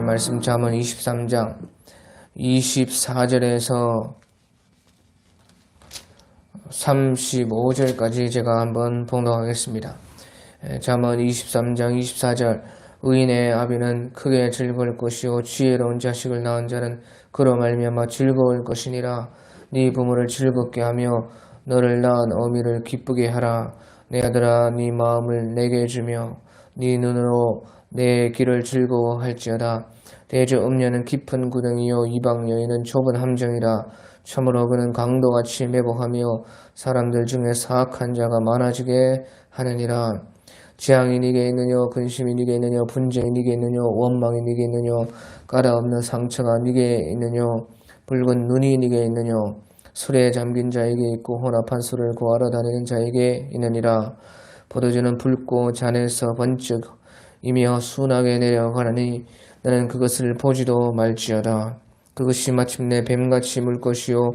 말씀 잠언 23장 24절에서 35절까지 제가 한번 봉독하겠습니다. 잠언 23장 24절 의인의 아비는 크게 즐거울 것이요 지혜로운 자식을 낳은 자는 그로 말미암아 즐거울 것이니라. 네 부모를 즐겁게 하며 너를 낳은 어미를 기쁘게 하라. 내 아들아 네 마음을 내게 주며 네 눈으로 내 길을 즐거워할지어다. 대저 음녀는 깊은 구덩이요 이방 여인은 좁은 함정이라. 참으로 그는 강도같이 매복하며 사람들 중에 사악한 자가 많아지게 하느니라. 재앙이 네게 있느뇨 근심이 네게 있느뇨 분쟁이 네게 있느뇨 원망이 네게 있느뇨 까다없는 상처가 네게 있느뇨 붉은 눈이 네게 있느뇨 술에 잠긴 자에게 있고 혼합한 술을 구하러 다니는 자에게 있느니라. 포도주는 붉고 잔에서 번쩍 이며 순하게 내려가느니 나는 그것을 보지도 말지어다. 그것이 마침내 뱀같이 물 것이요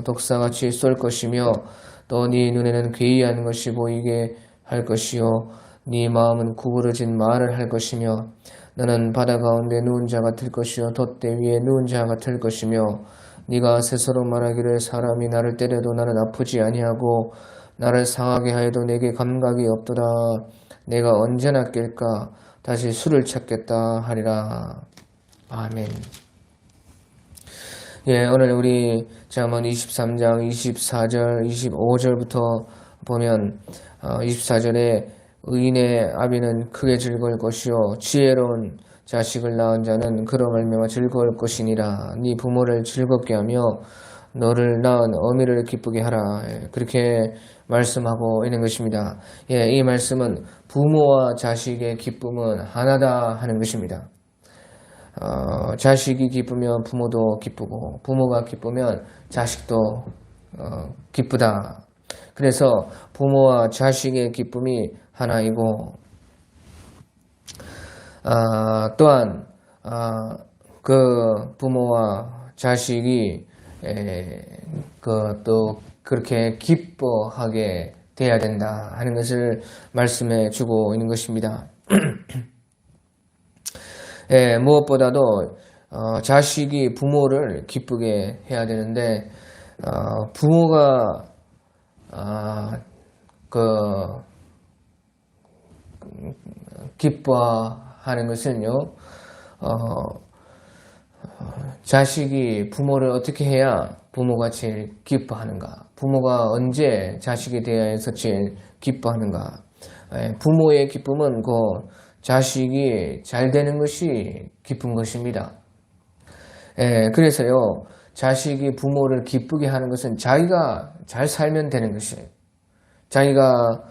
독사같이 쏠 것이며 또 네 눈에는 괴이한 것이 보이게 할 것이요 네 마음은 구부러진 말을 할 것이며 너는 바다 가운데 누운 자 같을 것이요 돛대 위에 누운 자 같을 것이며 네가 스스로 말하기를 사람이 나를 때려도 나는 아프지 아니하고 나를 상하게 하여도 내게 감각이 없도다. 내가 언제나 깰까 다시 술을 찾겠다 하리라. 아멘. 오늘 우리 잠언 23장 24절 25절부터 보면 24절에 의인의 아비는 크게 즐거울 것이요 지혜로운 자식을 낳은 자는 그로 말미암아 즐거울 것이니라. 네 부모를 즐겁게 하며 너를 낳은 어미를 기쁘게 하라. 그렇게 말씀하고 있는 것입니다. 이 말씀은 부모와 자식의 기쁨은 하나다 하는 것입니다. 자식이 기쁘면 부모도 기쁘고 부모가 기쁘면 자식도 기쁘다. 그래서 부모와 자식의 기쁨이 하나이고 또한 그 부모와 자식이 또 그렇게 기뻐하게 돼야 된다 하는 것을 말씀해 주고 있는 것입니다. 무엇보다도 자식이 부모를 기쁘게 해야 되는데 부모가 기뻐하는 것은요 자식이 부모를 어떻게 해야 부모가 제일 기뻐하는가? 부모가 언제 자식에 대해서 제일 기뻐하는가? 부모의 기쁨은 그 자식이 잘 되는 것이 기쁜 것입니다. 그래서요 자식이 부모를 기쁘게 하는 것은 자기가 잘 살면 되는 것이에요. 자기가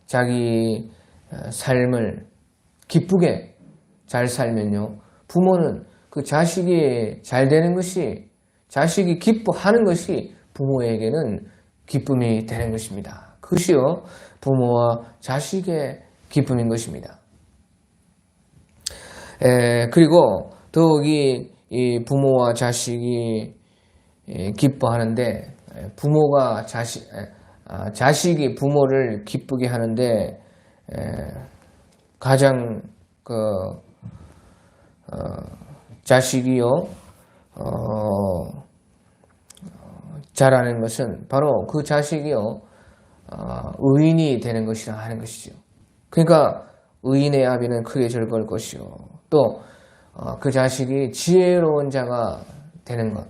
자기 삶을 기쁘게 잘 살면요 부모는 그 자식이 잘 되는 것이 자식이 기뻐하는 것이 부모에게는 기쁨이 되는 것입니다. 그것이요 부모와 자식의 기쁨인 것입니다. 그리고 더욱이 이 부모와 자식이 기뻐하는데 부모가 자식이 부모를 기쁘게 하는데 가장 자식이요 잘하는 것은 바로 그 자식이요 의인이 되는 것이라 하는 것이죠. 그러니까 의인의 아비는 크게 즐거울 것이요 또 그 자식이 지혜로운 자가 되는 것.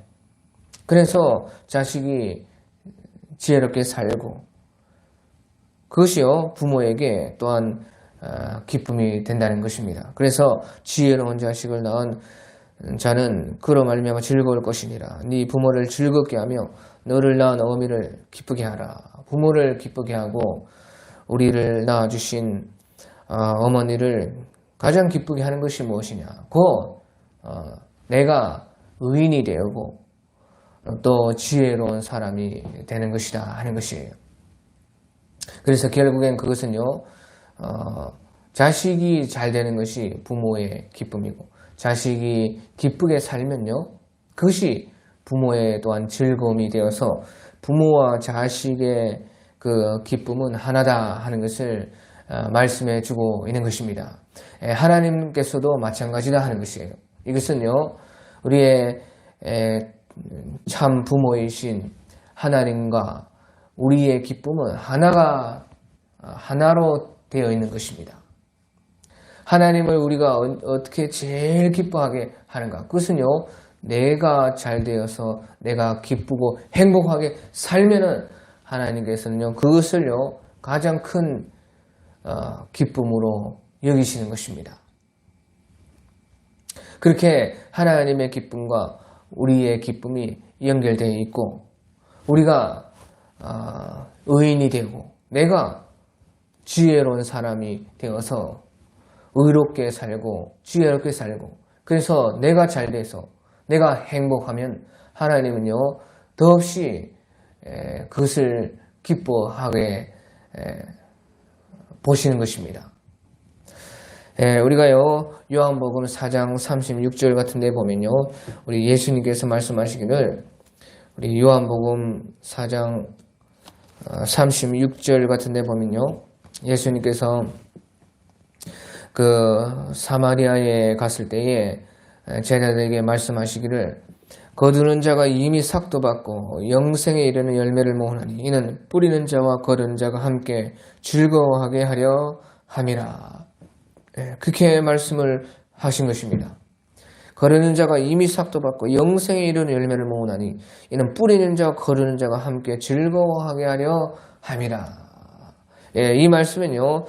그래서 자식이 지혜롭게 살고 그것이요 부모에게 또한 기쁨이 된다는 것입니다. 그래서 지혜로운 자식을 낳은 자는 그로 말미암아 즐거울 것이니라. 네 부모를 즐겁게 하며 너를 낳은 어미를 기쁘게 하라. 부모를 기쁘게 하고 우리를 낳아주신 어머니를 가장 기쁘게 하는 것이 무엇이냐? 곧 내가 의인이 되고 또 지혜로운 사람이 되는 것이다 하는 것이에요. 그래서 결국엔 그것은요 자식이 잘 되는 것이 부모의 기쁨이고 자식이 기쁘게 살면요 그것이 부모의 또한 즐거움이 되어서 부모와 자식의 그 기쁨은 하나다 하는 것을 말씀해 주고 있는 것입니다. 하나님께서도 마찬가지다 하는 것이에요. 이것은요, 우리의 참 부모이신 하나님과 우리의 기쁨은 하나로 되어 있는 것입니다. 하나님을 우리가 어떻게 제일 기뻐하게 하는가? 그것은요, 내가 잘 되어서 내가 기쁘고 행복하게 살면은 하나님께서는요, 그것을요, 가장 큰 기쁨으로 여기시는 것입니다. 그렇게 하나님의 기쁨과 우리의 기쁨이 연결되어 있고, 우리가 의인이 되고 내가 지혜로운 사람이 되어서 의롭게 살고 지혜롭게 살고, 그래서 내가 잘 돼서 내가 행복하면 하나님은요, 더없이 그것을 기뻐하게 보시는 것입니다. 우리가요, 요한복음 4장 36절 같은 데 보면요, 우리 예수님께서 말씀하시기를, 우리 요한복음 4장 36절 같은 데 보면요, 예수님께서 그 사마리아에 갔을 때에 제자들에게 말씀하시기를, 거두는 자가 이미 삭도 받고 영생에 이르는 열매를 모으나니 이는 뿌리는 자와 거두는 자가 함께 즐거워하게 하려 함이라. 그렇게 말씀을 하신 것입니다. 거두는 자가 이미 삭도 받고 영생에 이르는 열매를 모으나니 이는 뿌리는 자와 거두는 자가 함께 즐거워하게 하려 함이라. 이 말씀은요,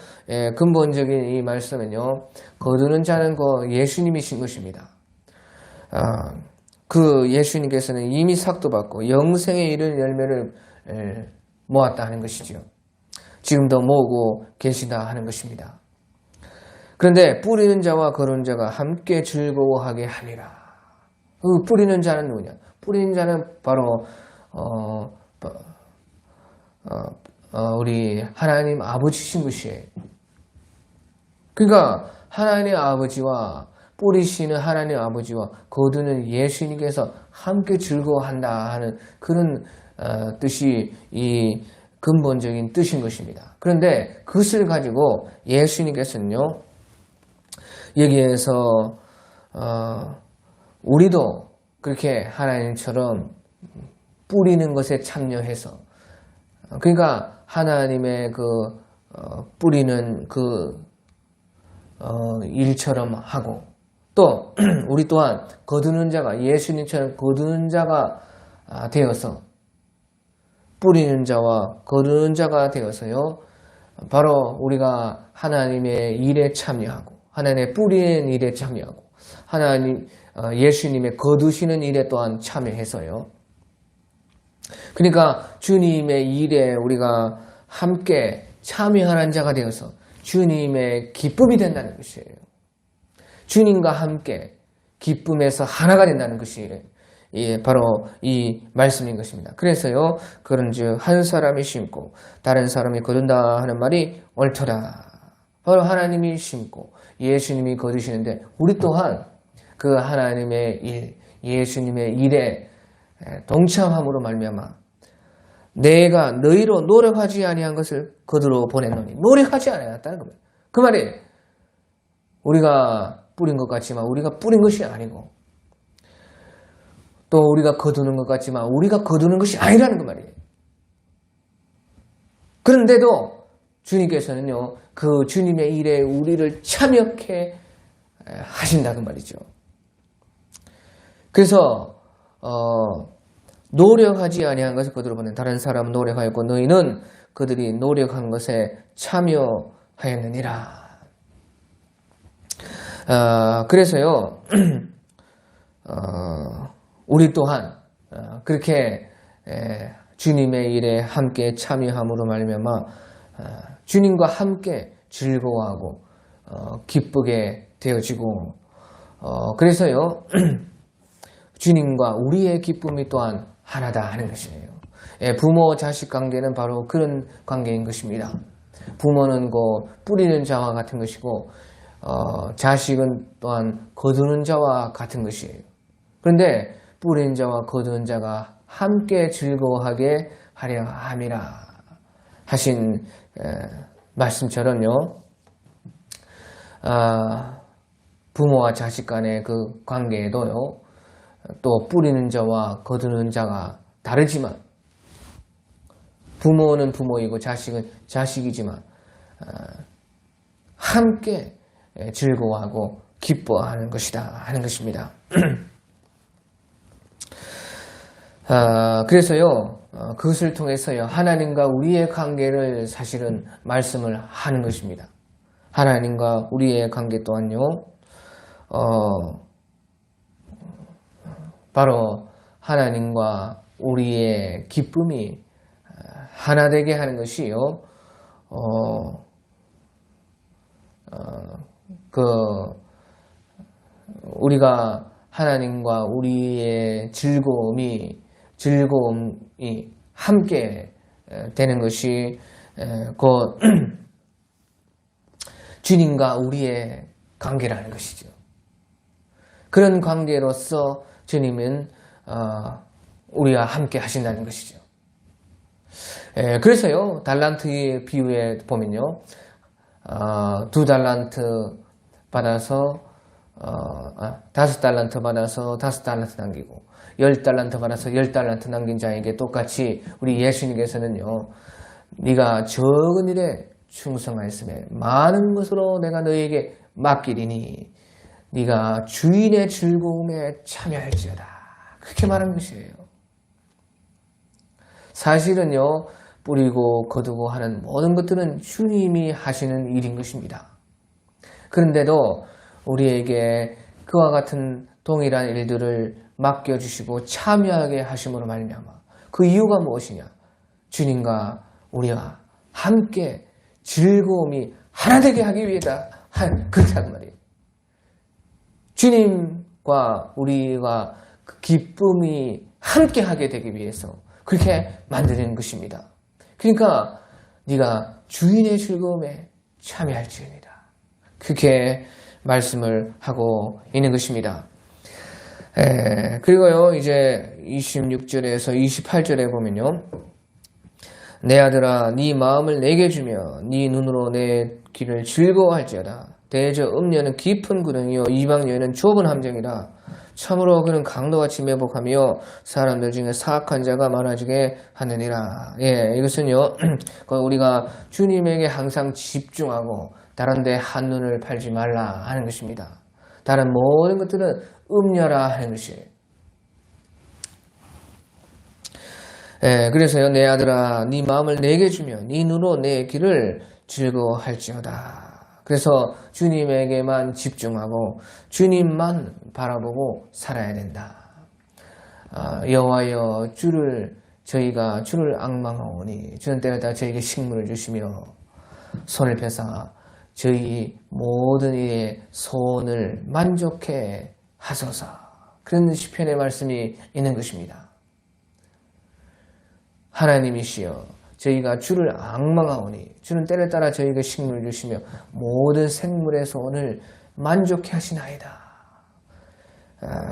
근본적인 이 말씀은요, 거두는 자는 예수님이신 것입니다. 그 예수님께서는 이미 삭도 받고 영생에 이르는 열매를 모았다 하는 것이죠. 지금도 모으고 계시다 하는 것입니다. 그런데 뿌리는 자와 거두는 자가 함께 즐거워하게 하리라. 그 뿌리는 자는 누구냐? 뿌리는 자는 바로 우리 하나님 아버지신 것이에요. 그러니까 하나님 아버지와 뿌리시는 하나님 아버지와 거두는 예수님께서 함께 즐거워한다 하는 그런 뜻이 이 근본적인 뜻인 것입니다. 그런데 그것을 가지고 예수님께서는요, 여기에서 우리도 그렇게 하나님처럼 뿌리는 것에 참여해서, 그러니까 하나님의 뿌리는 일처럼 하고, 또 우리 또한 거두는 자가 예수님처럼 거두는 자가 되어서, 뿌리는 자와 거두는 자가 되어서요, 바로 우리가 하나님의 일에 참여하고 하나님의 뿌리는 일에 참여하고 예수님의 거두시는 일에 또한 참여해서요, 그러니까 주님의 일에 우리가 함께 참여하는 자가 되어서 주님의 기쁨이 된다는 것이에요. 주님과 함께 기쁨에서 하나가 된다는 것이 바로 이 말씀인 것입니다. 그래서요, 그런즉 한 사람이 심고 다른 사람이 거둔다 하는 말이 옳더라. 바로 하나님이 심고 예수님이 거두시는데, 우리 또한 그 하나님의 일, 예수님의 일에 동참함으로 말미암아 내가 너희로 노력하지 아니한 것을 거두러 보냈노니, 노력하지 않았다는 겁니다. 그 말이 우리가 뿌린 것 같지만 우리가 뿌린 것이 아니고, 또 우리가 거두는 것 같지만 우리가 거두는 것이 아니라는 그 말이에요. 그런데도 주님께서는요, 그 주님의 일에 우리를 참여케 하신다 그 말이죠. 그래서 노력하지 아니한 것을 거두러 보낸 다른 사람은 노력하였고 너희는 그들이 노력한 것에 참여하였느니라. 그래서요, 우리 또한 그렇게 주님의 일에 함께 참여함으로 말미암아 주님과 함께 즐거워하고 기쁘게 되어지고, 그래서요, 주님과 우리의 기쁨이 또한 하나다 하는 것이에요. 부모 자식 관계는 바로 그런 관계인 것입니다. 부모는 뿌리는 자와 같은 것이고, 자식은 또한 거두는 자와 같은 것이에요. 그런데 뿌리는 자와 거두는 자가 함께 즐거워하게 하려 함이라 하신 말씀처럼요. 부모와 자식 간의 그 관계에도요. 또 뿌리는 자와 거두는 자가 다르지만 부모는 부모이고 자식은 자식이지만 함께 즐거워하고 기뻐하는 것이다 하는 것입니다. 그래서요, 그것을 통해서요, 하나님과 우리의 관계를 사실은 말씀을 하는 것입니다. 하나님과 우리의 관계 또한요, 바로 하나님과 우리의 기쁨이 하나 되게 하는 것이요, 우리가 하나님과 우리의 즐거움이 함께 되는 것이 곧 주님과 우리의 관계라는 것이죠. 그런 관계로서 주님은 우리와 함께 하신다는 것이죠. 그래서요, 달란트의 비유에 보면요, 2달란트 받아서 5달란트 받아서 5달란트 남기고 10달란트 받아서 10달란트 남긴 자에게 똑같이 우리 예수님께서는요, 네가 적은 일에 충성하였으면 많은 것으로 내가 너에게 맡기리니 네가 주인의 즐거움에 참여할지어다, 그렇게 말한 것이에요. 사실은요, 뿌리고 거두고 하는 모든 것들은 주님이 하시는 일인 것입니다. 그런데도 우리에게 그와 같은 동일한 일들을 맡겨주시고 참여하게 하심으로 말미암아 그 이유가 무엇이냐? 주님과 우리와 함께 즐거움이 하나 되게 하기 위해다. 그렇단 말이에요. 주님과 우리와 그 기쁨이 함께 하게 되기 위해서 그렇게 만드는 것입니다. 그러니까 네가 주인의 즐거움에 참여할지어다, 그렇게 말씀을 하고 있는 것입니다. 그리고요, 이제 26절에서 28절에 보면요, 내 아들아, 네 마음을 내게 주며 네 눈으로 내 길을 즐거워할지어다. 대저 음녀는 깊은 구덩이요 이방 여인은 좁은 함정이라. 참으로 그는 강도같이 매복하며 사람들 중에 사악한 자가 많아지게 하느니라. 이것은요, 우리가 주님에게 항상 집중하고 다른 데 한눈을 팔지 말라 하는 것입니다. 다른 모든 것들은 음녀라 하는 것이에요. 그래서요, 내 아들아, 네 마음을 내게 주며 네 눈으로 내 길을 즐거워할지어다. 그래서 주님에게만 집중하고 주님만 바라보고 살아야 된다. 여호와여, 저희가 주를 앙망하오니 주는 때마다 저에게 식물을 주시며 손을 펴사 저희 모든 일에 소원을 만족해 하소서. 그런 시편의 말씀이 있는 것입니다. 하나님이시여, 저희가 주를 앙망하오니 주는 때를 따라 저희에게 식물을 주시며 모든 생물의 소원을 만족해 하시나이다.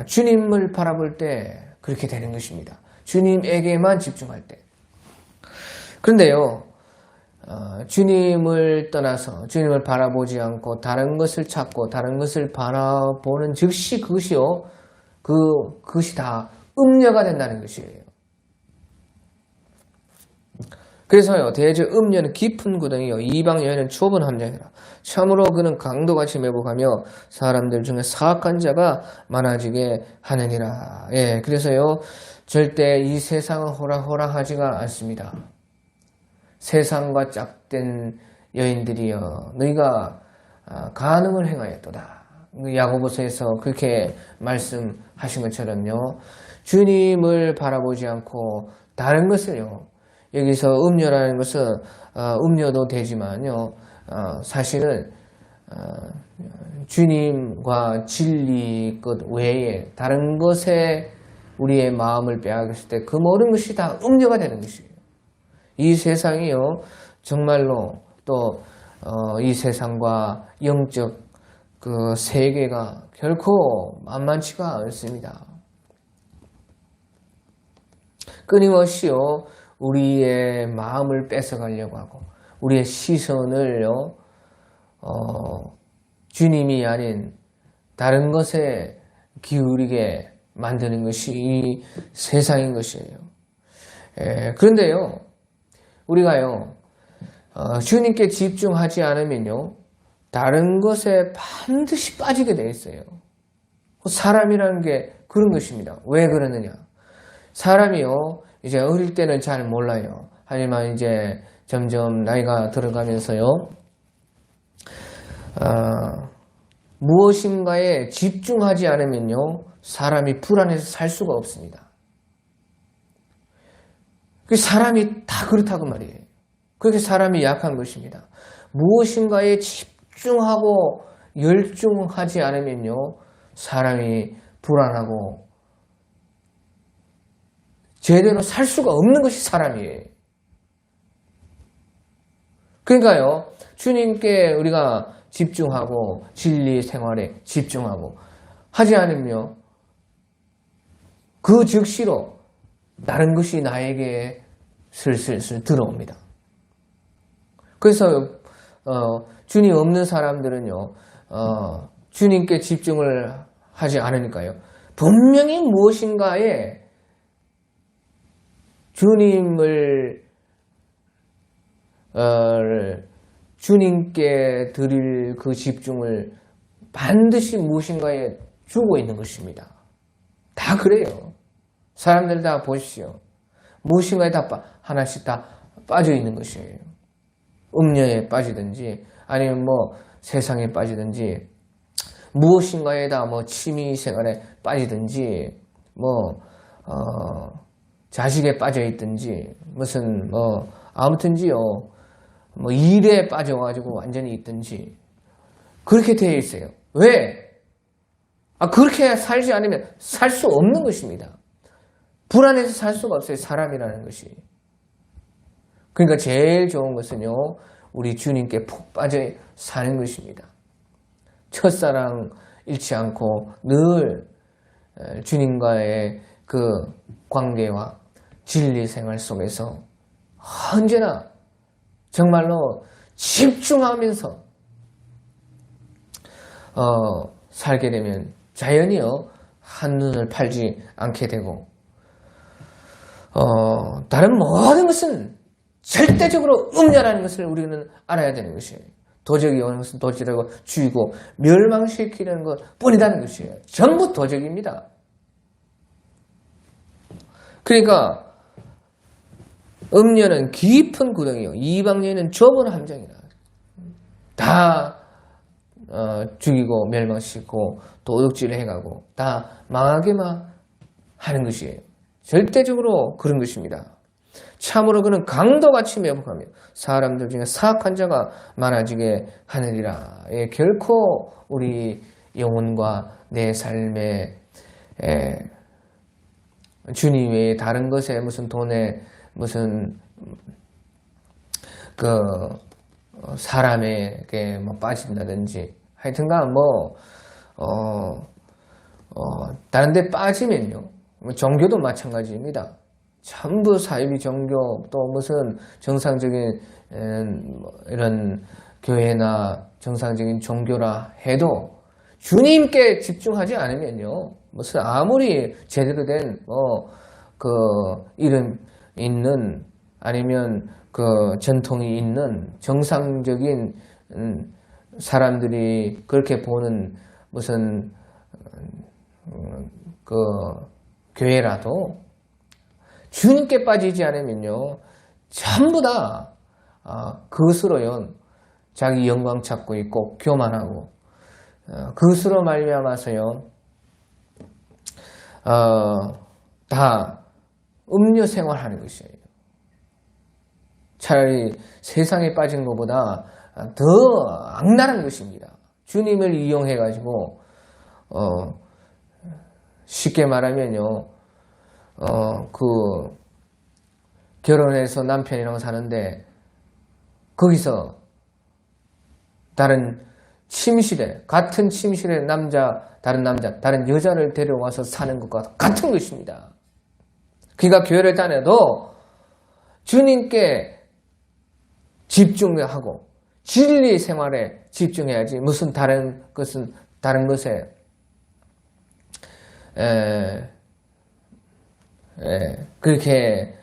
주님을 바라볼 때 그렇게 되는 것입니다. 주님에게만 집중할 때. 그런데요, 주님을 떠나서 주님을 바라보지 않고 다른 것을 찾고 다른 것을 바라보는 즉시 그것이 다 음녀가 된다는 것이에요. 그래서요, 대저 음녀는 깊은 구덩이요 이방 여인은 좁은 함정이라. 참으로 그는 강도같이 매복하며 사람들 중에 사악한 자가 많아지게 하느니라. 그래서요, 절대 이 세상은 호락호락하지가 않습니다. 세상과 짝된 여인들이여, 너희가 간음을 행하였도다. 야고보서에서 그렇게 말씀하신 것처럼요, 주님을 바라보지 않고 다른 것을요, 여기서 음녀라는 것은 음녀도 되지만요, 사실은 주님과 진리 것 외에 다른 것에 우리의 마음을 빼앗겼을 때 그 모든 것이 다 음녀가 되는 것이에요. 이 세상이요, 정말로 또 이 세상과 영적 그 세계가 결코 만만치가 않습니다. 끊임없이요, 우리의 마음을 뺏어가려고 하고 우리의 시선을요, 주님이 아닌 다른 것에 기울이게 만드는 것이 이 세상인 것이에요. 그런데요, 우리가요, 주님께 집중하지 않으면요, 다른 것에 반드시 빠지게 되어 있어요. 사람이라는 게 그런 것입니다. 왜 그러느냐? 사람이요, 이제 어릴 때는 잘 몰라요. 하지만 이제 점점 나이가 들어가면서요, 무엇인가에 집중하지 않으면요, 사람이 불안해서 살 수가 없습니다. 사람이 다 그렇다고 말이에요. 그렇게 사람이 약한 것입니다. 무엇인가에 집중하고 열중하지 않으면요, 사람이 불안하고 제대로 살 수가 없는 것이 사람이에요. 그러니까요, 주님께 우리가 집중하고 진리 생활에 집중하고 하지 않으면 그 즉시로 다른 것이 나에게 슬슬 들어옵니다. 그래서 주님 없는 사람들은요, 주님께 집중을 하지 않으니까요, 분명히 무엇인가에 주님께 드릴 그 집중을 반드시 무엇인가에 주고 있는 것입니다. 다 그래요. 사람들 다 보십시오. 무엇인가에 다 하나씩 다 빠져 있는 것이에요. 음료에 빠지든지 아니면 뭐 세상에 빠지든지 무엇인가에 다 뭐 취미 생활에 빠지든지 뭐 자식에 빠져 있든지 무슨 뭐 아무튼지요, 뭐 일에 빠져가지고 완전히 있든지 그렇게 되어 있어요. 왜? 그렇게 살지 않으면 살 수 없는 것입니다. 불안해서 살 수가 없어요. 사람이라는 것이. 그러니까 제일 좋은 것은요, 우리 주님께 푹 빠져 사는 것입니다. 첫사랑 잃지 않고 늘 주님과의 그 관계와 진리 생활 속에서 언제나 정말로 집중하면서 살게 되면 자연히요, 한눈을 팔지 않게 되고 다른 모든 것은 절대적으로 음녀라는 것을 우리는 알아야 되는 것이에요. 도적이 오는 것은 도적이라고 죽이고 멸망시키려는 것 뿐이라는 것이에요. 전부 도적입니다. 그러니까 음녀는 깊은 구덩이요, 이방여인은 좁은 함정이다. 다 죽이고 멸망시키고 도둑질을 해가고 다 망하게만 하는 것이에요. 절대적으로 그런 것입니다. 참으로 그는 강도같이 매복하며 사람들 중에 사악한 자가 많아지게 하느니라. 결코 우리 영혼과 내 삶에 주님 외에 다른 것에 무슨 돈에 무슨 그 사람에게 뭐 빠진다든지 하여튼간 다른 데 빠지면요, 종교도 마찬가지입니다. 전부 사이비 종교, 또 무슨 정상적인 이런 교회나 정상적인 종교라 해도 주님께 집중하지 않으면요, 무슨 아무리 제대로 된 그 이름 있는 아니면 그 전통이 있는 정상적인 사람들이 그렇게 보는 무슨 그 교회라도 주님께 빠지지 않으면요, 전부 다 그것으로요 자기 영광 찾고 있고 교만하고 그것으로 말미암아서요 다 음료 생활하는 것이에요. 차라리 세상에 빠진 것보다 더 악랄한 것입니다. 주님을 이용해 가지고 쉽게 말하면요, 그 결혼해서 남편이랑 사는데 거기서 다른 침실에, 같은 침실에 다른 여자를 데려와서 사는 것과 같은 것입니다. 그러니까 교회를 다녀도 주님께 집중하고 진리 생활에 집중해야지 무슨 다른 것에 그렇게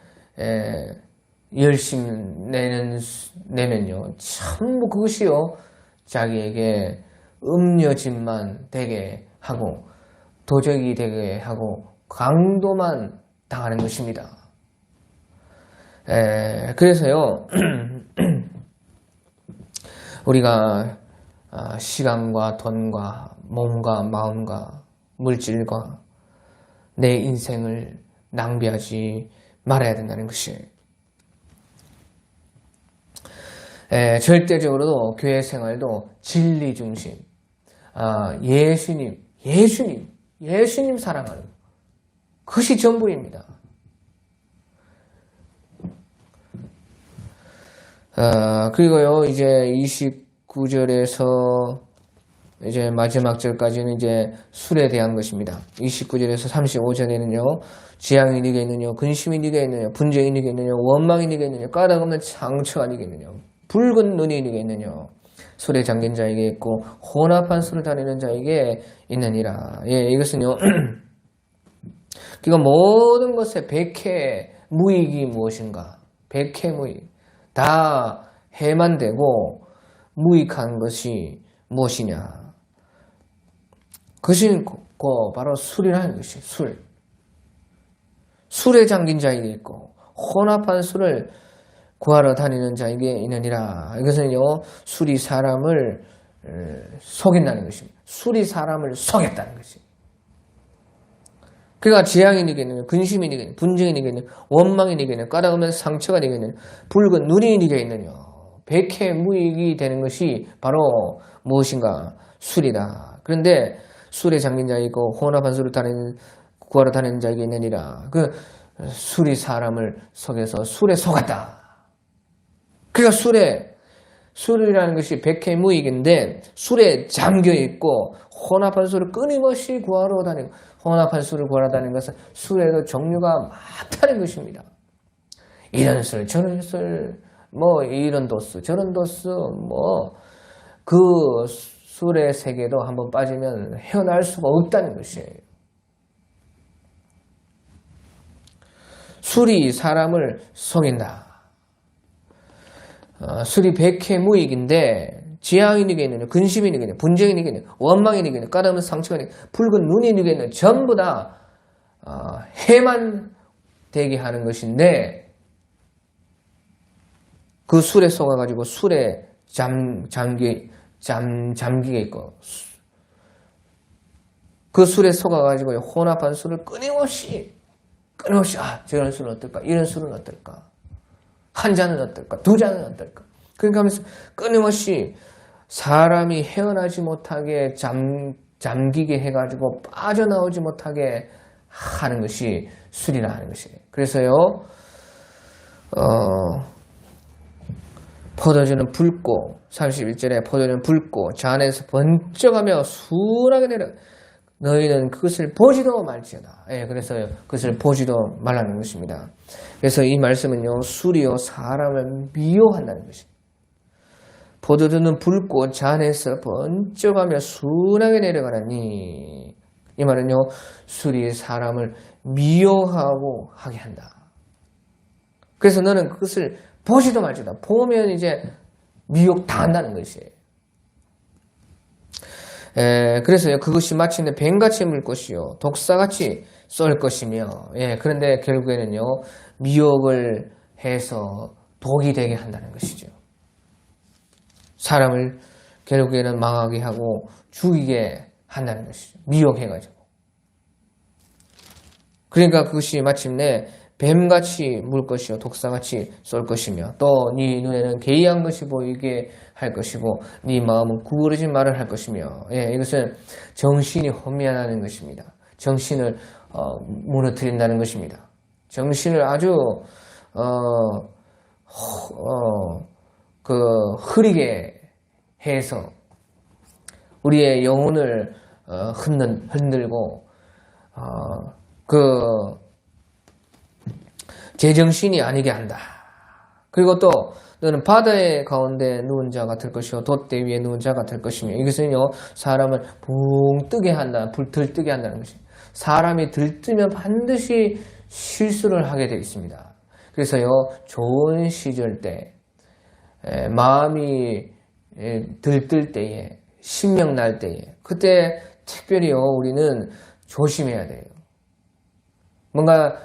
열심 내면요 전부 그것이요 자기에게 음료짐만 되게 하고 도적이 되게 하고 강도만 당하는 것입니다. 그래서요 우리가 시간과 돈과 몸과 마음과 물질과 내 인생을 낭비하지 말아야 된다는 것이 절대적으로도 교회 생활도 진리 중심 예수님 사랑하는 그것이 전부입니다. 그리고요 이제 29절에서 이제 마지막 절까지는 이제 술에 대한 것입니다. 29절에서 35절에는요 재앙이 네게 있느냐 근심이 네게 있느냐 분쟁이 네게 있느냐 원망이 네게 있느냐 까닭없는 상처가 네게 있느냐 붉은 눈이 네게 있느냐 술에 잠긴 자에게 있고 혼합한 술을 다니는 자에게 있느니라. 이것은요 그러니까 모든 것의 백해 무익이 무엇인가 백해 무익 다 해만 되고 무익한 것이 무엇이냐 그것이 바로 술이라는 것이 술에 잠긴 자에게 있고 혼합한 술을 구하러 다니는 자에게 있느니라. 이것은요 술이 사람을 속인다는 것입니다. 술이 사람을 속였다는 것입니다. 그러니까 재앙이 니게는 근심이 니게는 분쟁이 니게는 원망이 니게는 까닭없는 상처가 니게는 붉은 눈이 니게 있느냐 백해 무익이 되는 것이 바로 무엇인가 술이다. 그런데 술에 잠긴 자가 있고 혼합한 술을 구하러 다니는 자에게 있느니라. 그 술이 사람을 속여서 술에 속았다. 그러니까 술이라는 것이 백해 무익인데 술에 잠겨 있고 혼합한 술을 끊임없이 구하러 다니고 혼합한 술을 구하러 다니는 것은 술에도 종류가 많다는 것입니다. 이런 술, 저런 술, 뭐 이런 도수, 저런 도수, 뭐 그 술의 세계도 한번 빠지면 헤어날 수가 없다는 것이에요. 술이 사람을 속인다. 술이 백해 무익인데 재앙이 니게 있느냐 근심이 니게 있느냐 분쟁이 니게 있느냐 원망이 니게 있느냐 까다로운 상처가 니게 있느냐 붉은 눈이 니게 있느냐 전부 다 해만 되게 하는 것인데 그 술에 속아가지고 술에 잠기게 있고 그 술에 속아가지고 혼합한 술을 끊임없이 저런 술은 어떨까 이런 술은 어떨까 한 잔은 어떨까 두 잔은 어떨까 그러니까 하면서 끊임없이 사람이 헤어나지 못하게 잠기게 해가지고 빠져나오지 못하게 하는 것이 술이라 하는 것이에요. 그래서요 포도주는 붉고 31절에 포도주는 붉고 잔에서 번쩍하며 순하게 내려 너희는 그것을 보지도 말지어다. 그래서 그것을 보지도 말라는 것입니다. 그래서 이 말씀은요 술이요 사람을 미워한다는 것입니다. 포도주는 붉고 잔에서 번쩍하며 순하게 내려가라니 이 말은요 술이 사람을 미워하고 하게 한다. 그래서 너는 그것을 보지도 말지다. 보면 이제 미혹 당한다는 것이에요. 그래서요 그것이 마침내 뱀같이 물 것이요 독사같이 쏠 것이며 그런데 결국에는요 미혹을 해서 독이 되게 한다는 것이죠. 사람을 결국에는 망하게 하고 죽이게 한다는 것이죠. 미혹해가지고. 그러니까 그것이 마침내 뱀같이 물 것이요 독사같이 쏠 것이며 또 네 눈에는 개이한 것이 보이게 할 것이고 네 마음은 구부러진 말을 할 것이며 이것은 정신이 혼미하다는 것입니다. 정신을 무너뜨린다는 것입니다. 정신을 아주 흐리게 해서 우리의 영혼을 흔들고 제정신이 아니게 한다. 그리고 또 너는 바다의 가운데 누운 자가 될 것이요 돛대 위에 누운 자가 될 것이며 이것은요 사람을 붕 뜨게 한다, 들뜨게 한다는 것입니다. 사람이 들뜨면 반드시 실수를 하게 되어 있습니다. 그래서요 좋은 시절 때 마음이 들뜰 때에 신명 날 때에 그때 특별히요 우리는 조심해야 돼요. 뭔가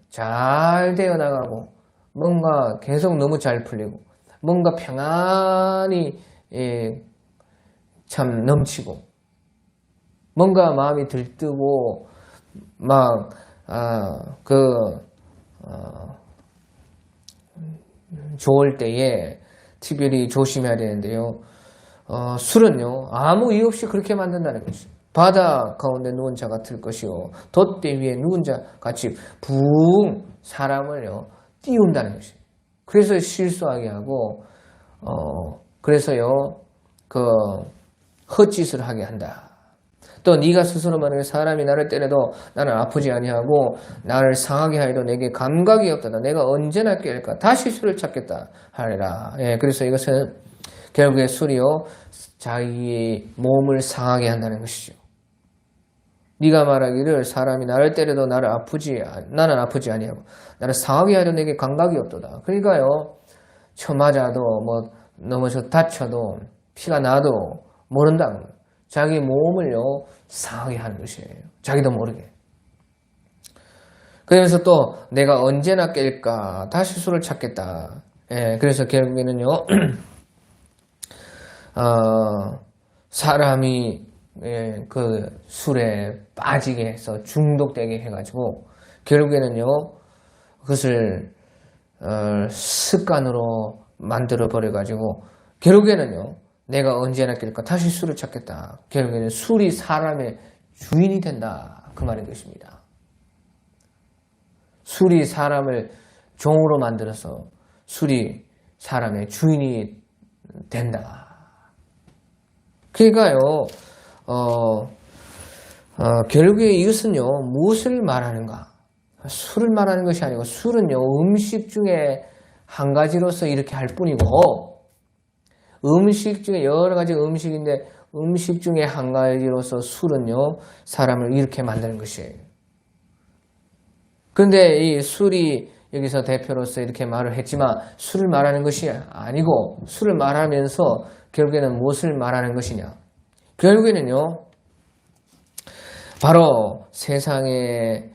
잘 되어 나가고 뭔가 계속 너무 잘 풀리고 뭔가 평안이 참 넘치고 뭔가 마음이 들뜨고 막 좋을 때에 특별히 조심해야 되는데요. 술은요 아무 이유 없이 그렇게 만든다는 것이죠. 바다 가운데 누운 자 같을 것이요 돛대 위에 누운 자 같이 붕 사람을요 띄운다는 것이에요. 그래서 실수하게 하고 그래서요 헛짓을 하게 한다. 또 네가 스스로 말하는 사람이 나를 때려도 나는 아프지 아니하고 나를 상하게 하여도 내게 감각이 없다. 내가 언제나 깰까 다시 술을 찾겠다 하리라. 그래서 이것은 결국에 술이요 자기의 몸을 상하게 한다는 것이죠. 네가 말하기를 사람이 나를 때려도 나는 아프지 아니하고 나를 상하게 하려 내게 감각이 없도다. 그러니까요 쳐 맞아도 뭐 넘어져 다쳐도 피가 나도 모른다는 거예요. 자기 몸을요 상하게 하는 것이에요. 자기도 모르게. 그래서 또 내가 언제나 깰까 다시 술을 찾겠다. 그래서 결국에는요 사람이 그 술에 빠지게 해서 중독되게 해가지고 결국에는요 그것을 습관으로 만들어 버려가지고 결국에는요 내가 언제나 깰까 다시 술을 찾겠다. 결국에는 술이 사람의 주인이 된다 그 말인 것입니다. 술이 사람을 종으로 만들어서 술이 사람의 주인이 된다. 그러니까요 결국에 이것은요 무엇을 말하는가? 술을 말하는 것이 아니고 술은요 음식 중에 한 가지로서 이렇게 할 뿐이고 음식 중에 여러 가지 음식인데 음식 중에 한 가지로서 술은요 사람을 이렇게 만드는 것이에요. 그런데 이 술이 여기서 대표로서 이렇게 말을 했지만 술을 말하는 것이 아니고 술을 말하면서 결국에는 무엇을 말하는 것이냐? 결국에는요 바로 세상에서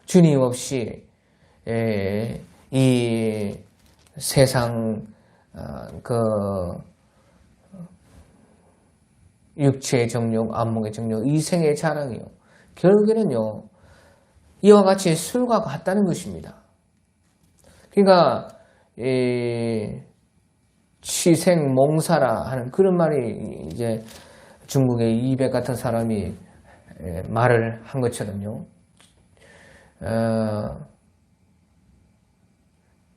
주님 없이 이 세상 육체의 정욕, 안목의 정욕, 이생의 자랑이요. 결국에는요 이와 같이 술과 같다는 것입니다. 그러니까 취생몽사라 하는 그런 말이 이제 중국의 이백 같은 사람이 말을 한 것처럼요.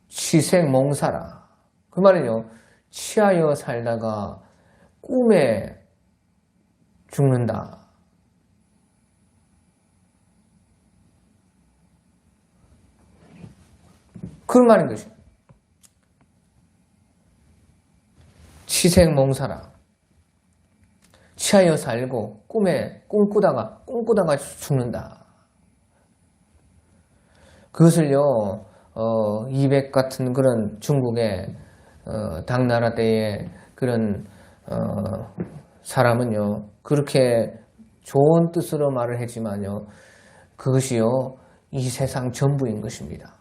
취생몽사라. 그 말은요. 취하여 살다가 꿈에 죽는다. 그런 말인 것이죠. 취생몽사라. 취하여 살고 꿈꾸다가 죽는다. 그것을요 이백 같은 그런 중국의 당나라 때의 그런 사람은요 그렇게 좋은 뜻으로 말을 했지만요 그것이요 이 세상 전부인 것입니다.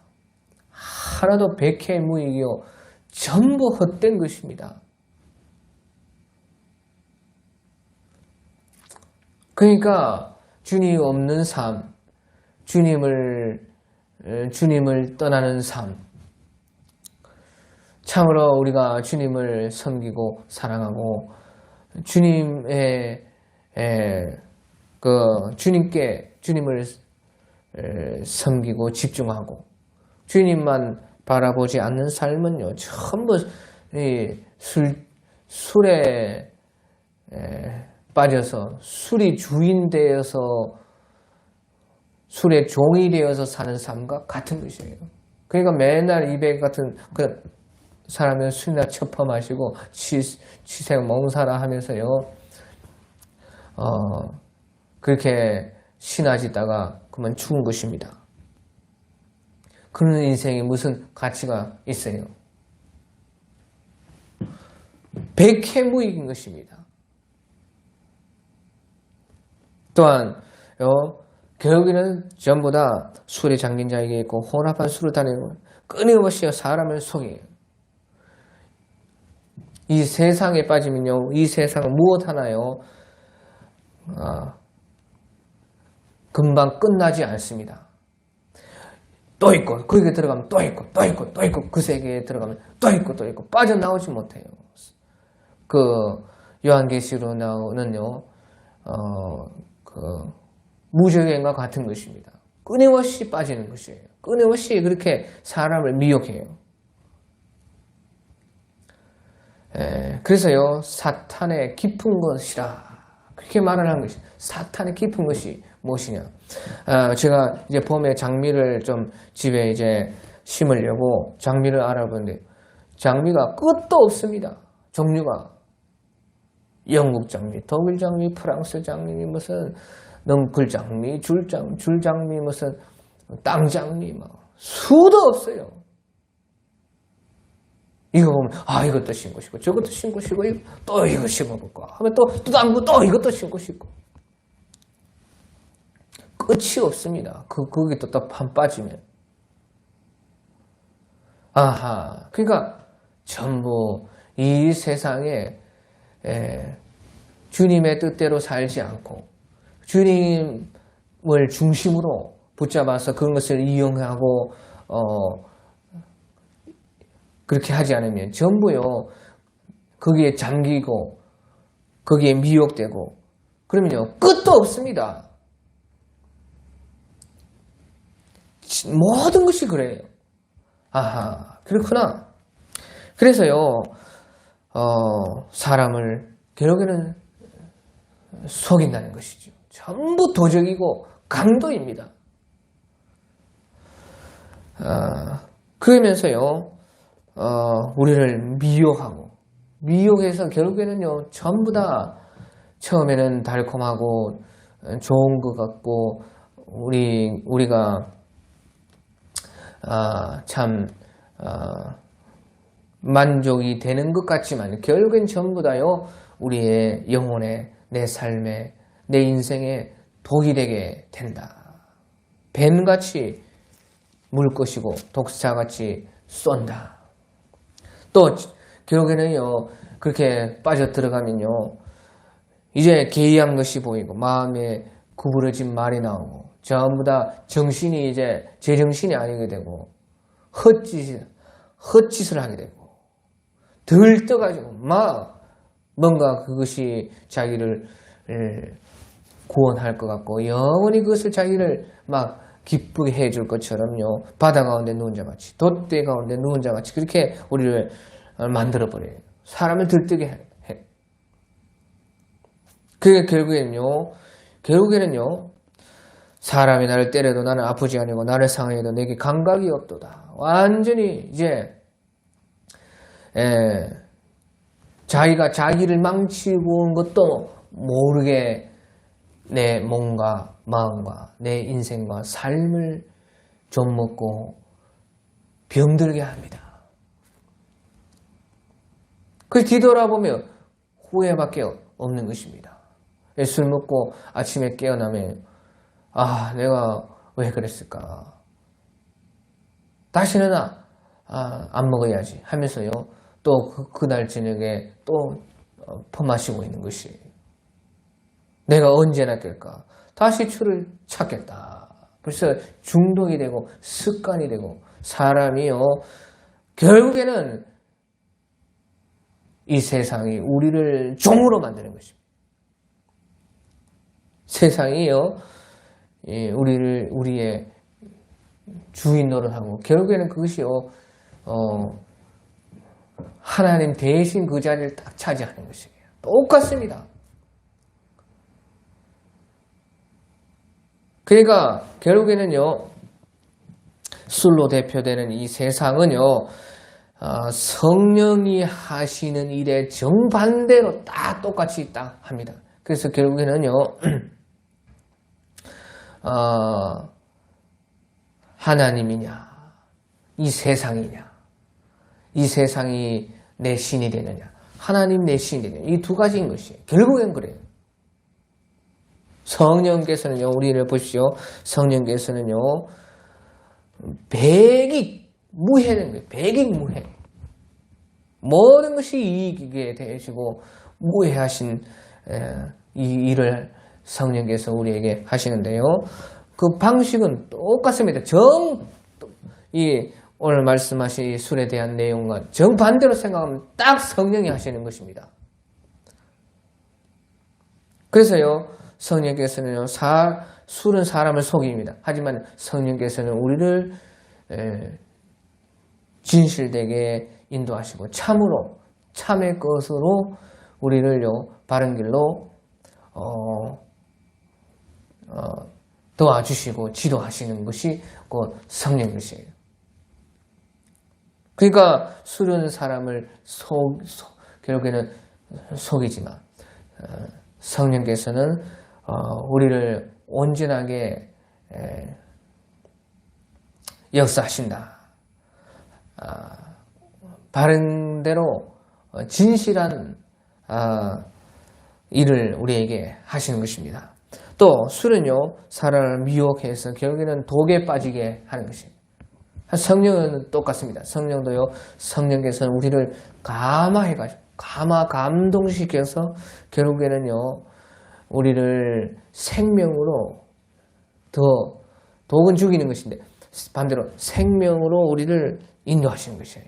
하나도 백해무익이요 전부 헛된 것입니다. 그러니까 주님 없는 삶, 주님을 떠나는 삶, 참으로 우리가 주님을 섬기고 사랑하고 주님의 주님을 섬기고 집중하고 주님만 바라보지 않는 삶은요 전부 술에 빠져서 술이 주인 되어서 술의 종이 되어서 사는 삶과 같은 것이에요. 그러니까 맨날 이백 같은 그 사람은 술이나 처퍼 마시고 취생 멍사라 하면서요. 그렇게 신화지다가 그만 죽은 것입니다. 그런 인생이 무슨 가치가 있어요? 백해무익인 것입니다. 또한 결국에는 전부 다 술에 잠긴 자에게 있고 혼합한 술을 다니고 끊임없이 사람을 속여요. 이 세상에 빠지면요, 이 세상은 무엇 하나요? 금방 끝나지 않습니다. 또 있고, 거기에 들어가면 또 있고, 또 있고, 또 있고, 그 세계에 들어가면 또 있고, 또 있고, 빠져나오지 못해요. 그, 요한계시로 나오는요, 무저갱과 같은 것입니다. 끊임없이 빠지는 것이에요. 끊임없이 그렇게 사람을 미혹해요. 그래서요, 사탄의 깊은 것이라. 그렇게 말을 한 것이, 사탄의 깊은 것이 무엇이냐. 제가 이제 봄에 장미를 좀 집에 이제 심으려고 장미를 알아보는데, 장미가 끝도 없습니다. 종류가. 영국 장미, 독일 장미, 프랑스 장미, 무슨 넝쿨 장미, 줄장미, 무슨 땅장미, 수도 없어요. 이거 보면, 이것도 심고 싶고, 저것도 심고 싶고, 또 이거 심어볼까 하면 또 담고 또 이것도 심고 싶고. 끝이 없습니다. 거기 또 판 빠지면. 그러니까 전부 이 세상에 주님의 뜻대로 살지 않고 주님을 중심으로 붙잡아서 그런 것을 이용하고 그렇게 하지 않으면 전부요 거기에 잠기고 거기에 미혹되고 그러면요 끝도 없습니다. 모든 것이 그래요. 그렇구나. 그래서요 사람을 결국에는 속인다는 것이죠. 전부 도적이고 강도입니다. 그러면서요 우리를 미혹해서 결국에는요 전부 다 처음에는 달콤하고 좋은 것 같고 우리가 참 만족이 되는 것 같지만 결국엔 전부 다요 우리의 영혼에 내 삶에 내 인생에 독이 되게 된다. 뱀같이 물 것이고 독사같이 쏜다. 또 결국에는요 그렇게 빠져들어가면요 이제 개의한 것이 보이고 마음에 구부러진 말이 나오고 전부 다 정신이 이제 제정신이 아니게 되고 헛짓을 하게 되고 들떠가지고 막 뭔가 그것이 자기를 구원할 것 같고 영원히 그것을 자기를 막 기쁘게 해줄 것처럼요 바다 가운데 누운 자같이 돛대 가운데 누운 자같이 그렇게 우리를 만들어버려요. 사람을 들뜨게 해. 그게 결국에는요 사람이 나를 때려도 나는 아프지 아니고 나를 상해도 내게 감각이 없도다. 완전히 이제 자기가 자기를 망치고 온 것도 모르게 내 몸과 마음과 내 인생과 삶을 좀 먹고 병들게 합니다. 그 뒤돌아보면 후회밖에 없는 것입니다. 술 먹고 아침에 깨어나면 내가 왜 그랬을까? 다시는 안 먹어야지 하면서요. 또 그날 저녁에 또 퍼마시고 있는 것이 내가 언제나 깰까? 다시 술을 찾겠다. 벌써 중독이 되고 습관이 되고 사람이요. 결국에는 이 세상이 우리를 종으로 만드는 것입니다. 세상이요. 우리의 주인 노릇하고 결국에는 그것이요. 하나님 대신 그 자리를 딱 차지하는 것이에요. 똑같습니다. 그러니까 결국에는요, 술로 대표되는 이 세상은요, 성령이 하시는 일에 정반대로 딱 똑같이 딱 합니다. 그래서 결국에는요, 하나님이냐, 이 세상이냐, 이 세상이 내 신이 되느냐, 하나님 내 신이 되느냐, 이 두 가지인 것이에요. 결국엔 그래요. 성령께서는요, 우리를 보십시오. 성령께서는요, 백익무해는 거예요. 백익무해. 모든 것이 이익이게 되시고 무해하신 이 일을 성령께서 우리에게 하시는데요. 그 방식은 똑같습니다. 오늘 말씀하신 술에 대한 내용과 정반대로 생각하면 딱 성령이 하시는 것입니다. 그래서요, 성령께서는요, 술은 사람을 속입니다. 하지만 성령께서는 우리를 진실되게 인도하시고 참으로, 참의 것으로 우리를요, 바른 길로 도와주시고 지도하시는 것이 그 성령이시에요. 그러니까 술은 사람을 결국에는 속이지만 성령께서는 우리를 온전하게 역사하신다. 바른 대로 진실한 일을 우리에게 하시는 것입니다. 또 술은요, 사람을 미혹해서 결국에는 독에 빠지게 하는 것입니다. 성령은 똑같습니다. 성령도요, 성령께서는 우리를 감동시켜서 결국에는요, 우리를 생명으로 독은 죽이는 것인데 반대로 생명으로 우리를 인도하시는 것이에요.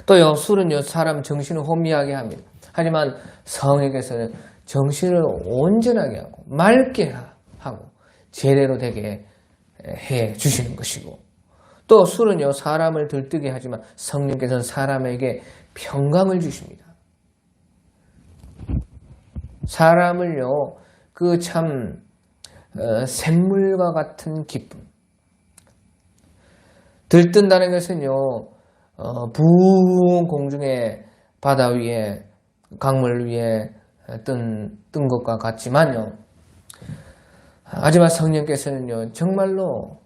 또요, 술은요, 사람 정신을 혼미하게 합니다. 하지만 성령께서는 정신을 온전하게 하고 맑게 하고 제대로 되게 해 주시는 것이고, 또 술은요, 사람을 들뜨게 하지만 성령께서는 사람에게 평강을 주십니다. 사람을요, 그 참 샘물과 같은 기쁨. 들뜬다는 것은요, 부은 공중에 바다 위에 강물 위에 뜬 것과 같지만요, 하지만 성령께서는요, 정말로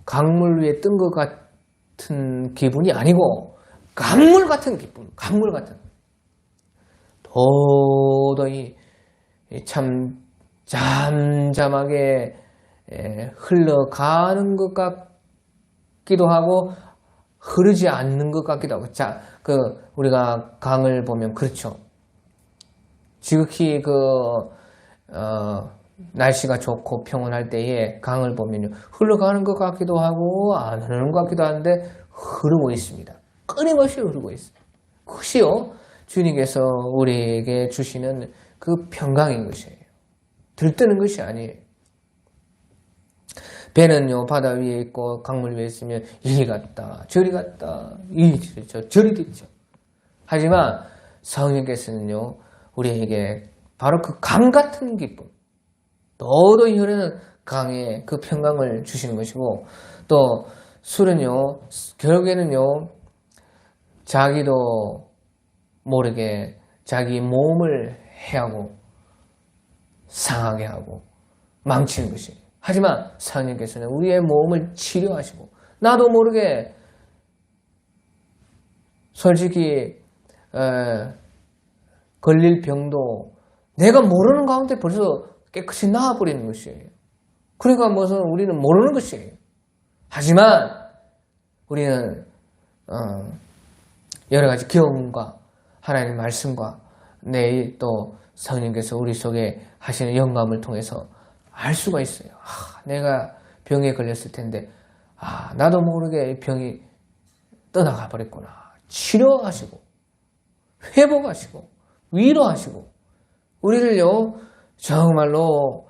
강물 위에 뜬 것 같은 기분이 아니고 강물 같은 기분, 강물 같은, 도저히 참 잠잠하게 흘러가는 것 같기도 하고 흐르지 않는 것 같기도 하고. 자, 우리가 강을 보면 그렇죠. 지극히 날씨가 좋고 평온할 때에 강을 보면요, 흘러가는 것 같기도 하고 안 흐르는 것 같기도 한데 흐르고 있습니다. 끊임없이 흐르고 있어요. 그것이요, 주님께서 우리에게 주시는 그 평강인 것이에요. 들뜨는 것이 아니에요. 배는요, 바다 위에 있고 강물 위에 있으면 이리 갔다 저리 갔다 저리 됐죠. 하지만 성령께서는요, 우리에게 바로 그 강 같은 기쁨, 도저히 흐르는 강에 그 평강을 주시는 것이고, 또 술은요, 결국에는요, 자기도 모르게 자기 몸을 해하고 상하게 하고 망치는 것이에요. 하지만 성령께서는 우리의 몸을 치료하시고, 나도 모르게 솔직히 걸릴 병도 내가 모르는 가운데 벌써 깨끗이 나아버리는 것이에요. 그러니까 우리는 모르는 것이에요. 하지만 우리는 여러 가지 경험과 하나님의 말씀과 내일 또 성령께서 우리 속에 하시는 영감을 통해서 알 수가 있어요. 내가 병에 걸렸을 텐데 나도 모르게 병이 떠나가 버렸구나. 치료하시고 회복하시고 위로하시고 우리를요, 정말로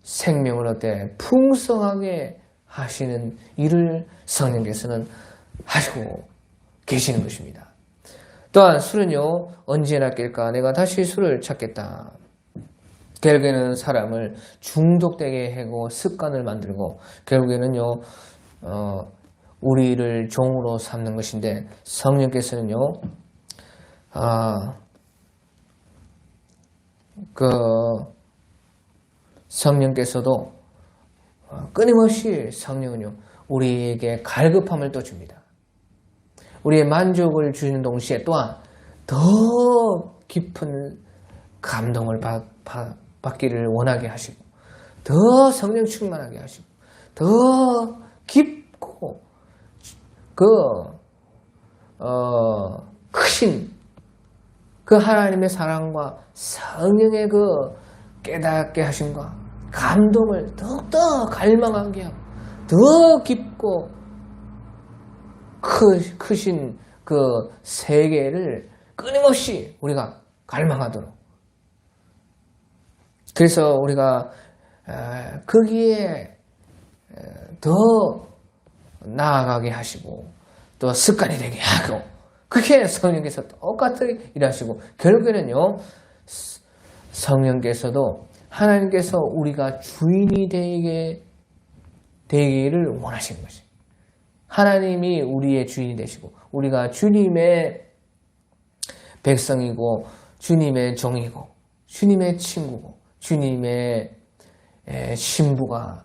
생명을 얻되 풍성하게 하시는 일을 성령께서는 하시고 계시는 것입니다. 또한 술은요, 언제나 깰까 내가 다시 술을 찾겠다. 결국에는 사람을 중독되게 하고 습관을 만들고 결국에는요 우리를 종으로 삼는 것인데 성령께서는요 성령께서도 끊임없이 성령은요 우리에게 갈급함을 또 줍니다. 우리의 만족을 주는 동시에 또한 더 깊은 감동을 받기를 원하게 하시고 더 성령 충만하게 하시고 더 깊고 크신 그 하나님의 사랑과 성령의 그 깨닫게 하심과 감동을 더욱더 갈망하게 하고 더 깊고 크신 그 세계를 끊임없이 우리가 갈망하도록 그래서 우리가 거기에 더 나아가게 하시고 또 습관이 되게 하고 그렇게 성령께서 똑같이 일하시고 결국에는요 성령께서도 하나님께서 우리가 주인이 되기를 원하시는 것이 하나님이 우리의 주인이 되시고 우리가 주님의 백성이고 주님의 종이고 주님의 친구고 주님의 신부가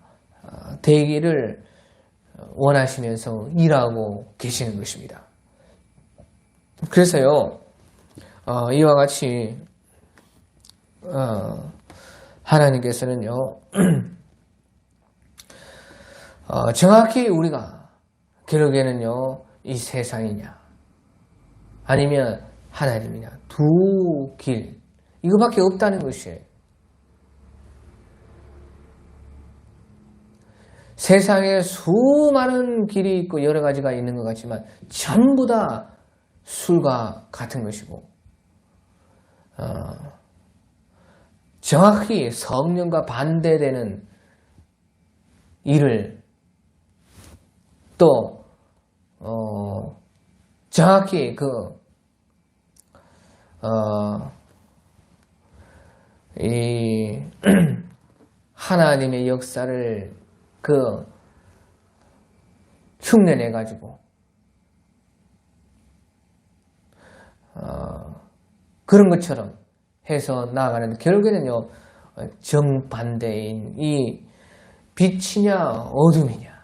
되기를 원하시면서 일하고 계시는 것입니다. 그래서요 이와 같이 하나님께서는요 정확히 우리가 결국에는요 이 세상이냐 아니면 하나님이냐 두 길 이거밖에 없다는 것이에요. 세상에 수많은 길이 있고 여러 가지가 있는 것 같지만 전부 다 술과 같은 것이고 정확히 성령과 반대되는 일을 또 정확히 이 하나님의 역사를 흉내내 가지고 그런 것처럼 해서 나아가는데 결국에는요 정반대인 이 빛이냐 어둠이냐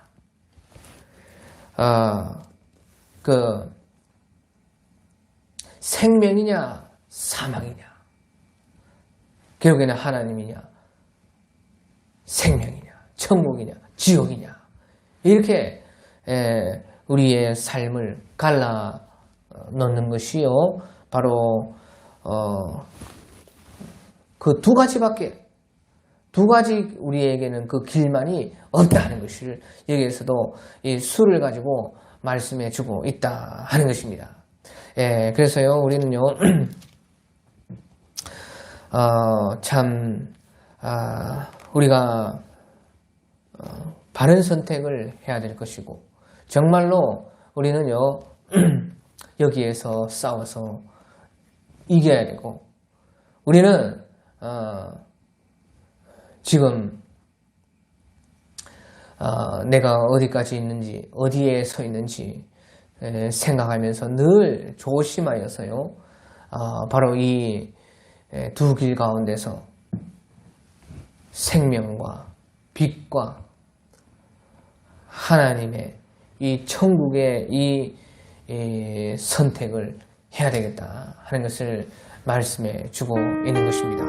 생명이냐 사망이냐 결국에는 하나님이냐 생명이냐 천국이냐 지옥이냐 이렇게 우리의 삶을 갈라 넣는 것이요 바로 그 두 가지 우리에게는 그 길만이 없다는 것을 여기에서도 이 술을 가지고 말씀해 주고 있다 하는 것입니다. 그래서요 우리는요 우리가 바른 선택을 해야 될 것이고 정말로 우리는요 여기에서 싸워서 이겨야 되고 우리는 지금 내가 어디까지 있는지 어디에 서 있는지 생각하면서 늘 조심하여서요 바로 이 두 길 가운데서 생명과 빛과 하나님의 이 천국의 이 선택을 해야 되겠다 하는 것을 말씀해 주고 있는 것입니다.